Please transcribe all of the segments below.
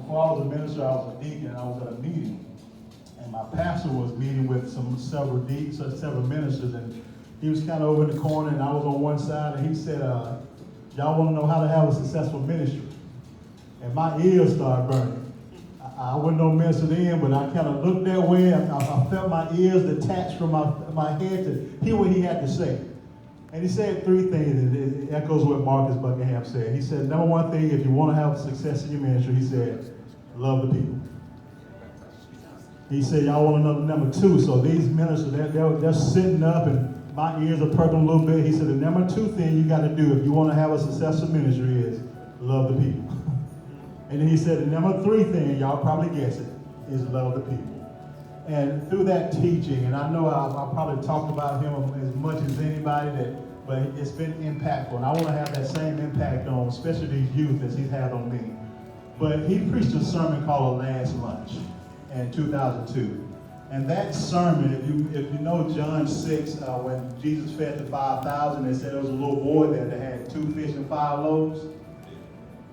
before I was a minister, I was a deacon, and I was at a meeting. And my pastor was meeting with several deacons, several ministers, and he was kind of over in the corner, and I was on one side, and he said, y'all want to know how to have a successful ministry? And my ears started burning. I wasn't no minister then, but I kind of looked that way. I felt my ears detached from my head to hear what he had to say. And he said three things, and it echoes what Marcus Buckingham said. He said, number one thing, if you want to have success in your ministry, he said, love the people. He said, y'all want to know number two. So these ministers, they're sitting up, and my ears are perking a little bit. He said, the number two thing you got to do if you want to have a successful ministry is love the people. And then he said, the number three thing, y'all probably guess it, is love the people. And through that teaching, and I know I probably talked about him as much as anybody, but it's been impactful. And I want to have that same impact on, especially these youth, as he's had on me. But he preached a sermon called Last Lunch in 2002. And that sermon, if you know John 6, when Jesus fed the 5,000, they said there was a little boy there that had 2 fish and 5 loaves.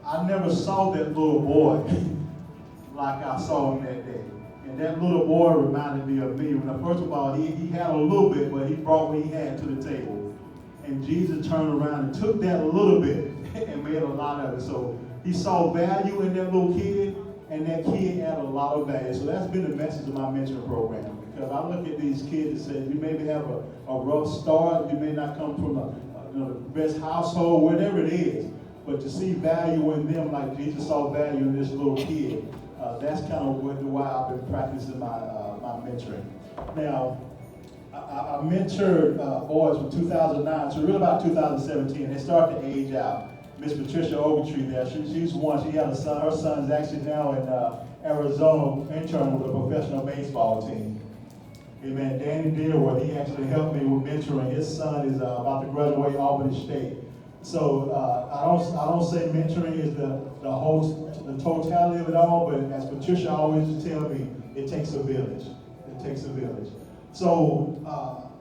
I never saw that little boy like I saw him that day. And that little boy reminded me of me. First of all, he had a little bit, but he brought what he had to the table. And Jesus turned around and took that little bit and made a lot of it. So he saw value in that little kid, and that kid had a lot of value. So that's been the message of my mentoring program. Because I look at these kids and say, you maybe have a rough start, you may not come from the best household, whatever it is. But to see value in them like Jesus saw value in this little kid, that's kind of why I've been practicing my mentoring. Now, I mentored boys from 2009 to really about 2017. They started to age out. Miss Patricia Ogletree there, she's one. She had a son. Her son's actually now in Arizona interning with a professional baseball team. Amen. Danny Dearwood, he actually helped me with mentoring. His son is about to graduate Albany State. So I don't say mentoring is the totality of it all, but as Patricia always used to tell me, it takes a village. It takes a village. So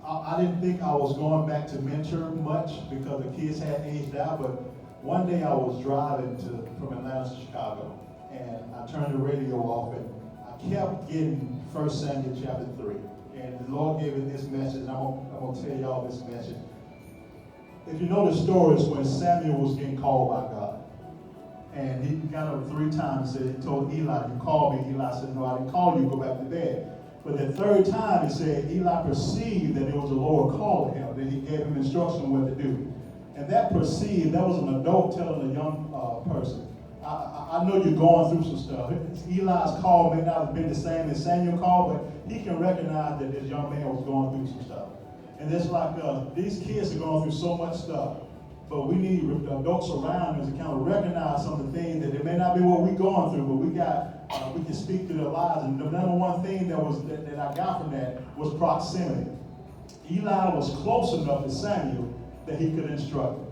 I didn't think I was going back to mentor much because the kids had aged out, but one day I was driving from Atlanta to Chicago, and I turned the radio off, and I kept getting 1 Samuel chapter 3. And the Lord gave me this message, and I'm going to tell y'all this message. If you know the story, it's when Samuel was getting called by God. And he got up 3 times and said, he told Eli, you called me. Eli said, no, I didn't call you, go back to bed. But the 3rd time, he said, Eli perceived that it was the Lord calling him. Then he gave him instruction what to do. And that perceived, that was an adult telling a young person, I know you're going through some stuff. Eli's call may not have been the same as Samuel's call, but he can recognize that this young man was going through some stuff. And it's like these kids are going through so much stuff, but we need adults around us to kind of recognize some of the things that it may not be what we're going through, but we can speak to their lives. And the number one thing that I got from that was proximity. Eli was close enough to Samuel that he could instruct him.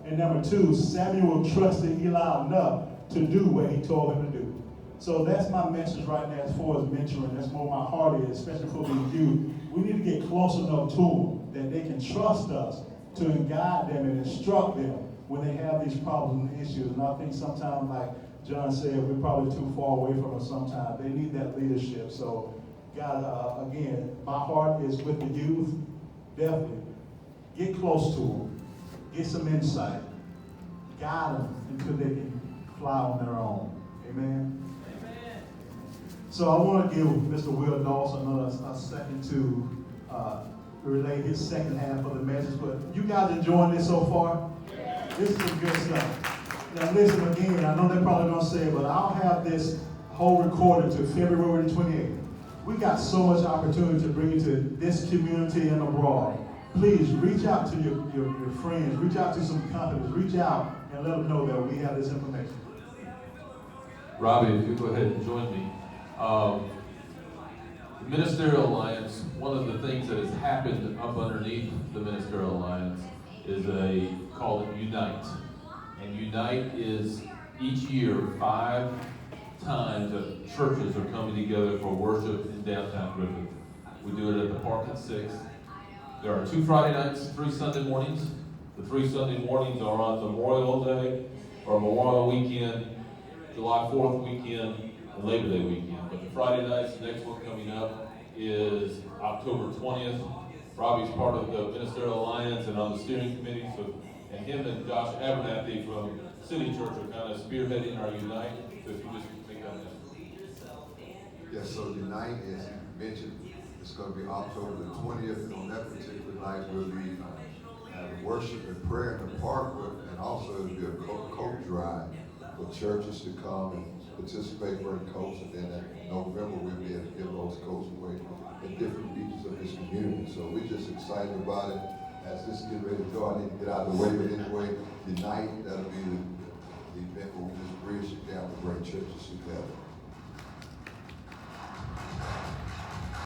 And number 2, Samuel trusted Eli enough to do what he told him to do. So that's my message right now as far as mentoring. That's where my heart is, especially for these youth. We need to get close enough to them that they can trust us to guide them and instruct them when they have these problems and issues. And I think sometimes, like John said, we're probably too far away from them sometimes. They need that leadership. So, God, again, my heart is with the youth. Definitely. Get close to them. Get some insight. Guide them until they can fly on their own. Amen? Amen. So I want to give Mr. Will Dawson a second to relay his second half of the message. But you guys enjoying this so far? Yeah. This is some good stuff. Now listen again, I know they're probably going to say it, but I'll have this whole recorded to February 28th. We got so much opportunity to bring to this community and abroad. Please reach out to your friends, reach out to some companies, reach out and let them know that we have this information. Robbie, if you go ahead and join me. The Ministerial Alliance, one of the things that has happened up underneath the Ministerial Alliance is call it Unite. And Unite is each year 5 times that churches are coming together for worship in downtown Griffin. We do it at the park at 6. There are 2 Friday nights, 3 Sunday mornings. The 3 Sunday mornings are on Memorial Day or Memorial Weekend. July 4th weekend and Labor Day weekend. But the Friday nights, the next one coming up is October 20th. Robbie's part of the Ministerial Alliance and on the steering committee, so, and him and Josh Abernathy from City Church are kind of spearheading our Unite. So if you just make that mention. Yes, so Unite, as you mentioned, it's going to be October the 20th, and on that particular night we'll be having worship and prayer in the park, and also it'll be a coat drive for churches to come and participate, bring coats, and then in November we'll be able to give those coats away in different regions of this community. So we're just excited about it. As this get ready to go, I need to get out of the way, but anyway, Unite, that'll be the event where we just bridge the gap and bring churches together.